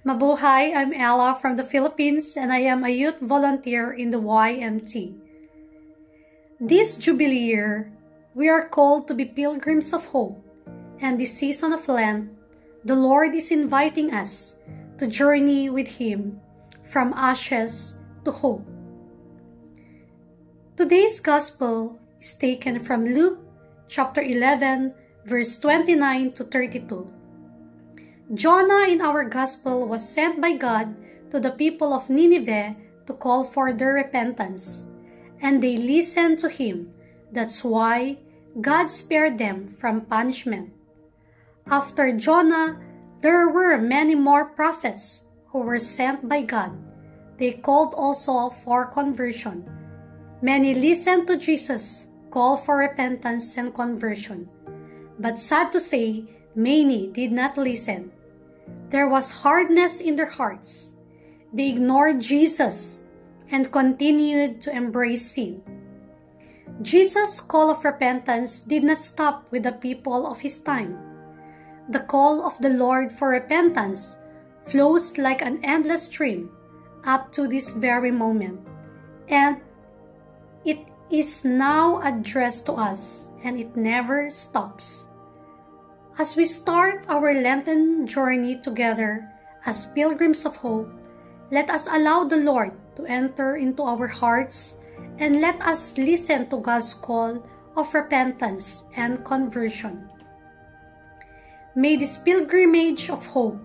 Mabuhay, I'm Ella from the Philippines and I am a youth volunteer in the YMT. This Jubilee year, we are called to be pilgrims of hope, and this season of Lent, the Lord is inviting us to journey with Him from ashes to hope. Today's Gospel is taken from Luke chapter 11, verse 29 to 32. Jonah in our Gospel was sent by God to the people of Nineveh to call for their repentance, and they listened to him. That's why God spared them from punishment. After Jonah, there were many more prophets who were sent by God. They called also for conversion. Many listened to Jesus' call for repentance and conversion. But sad to say, many did not listen. There was hardness in their hearts. They ignored Jesus and continued to embrace sin. Jesus' call of repentance did not stop with the people of his time. The call of the Lord for repentance flows like an endless stream up to this very moment, and it is now addressed to us, and it never stops. As we start our Lenten journey together as pilgrims of hope, let us allow the Lord to enter into our hearts and let us listen to God's call of repentance and conversion. May this pilgrimage of hope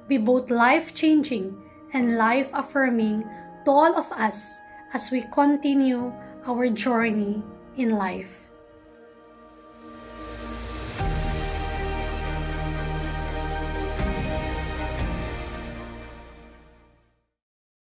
be both life-changing and life-affirming to all of us as we continue our journey in life.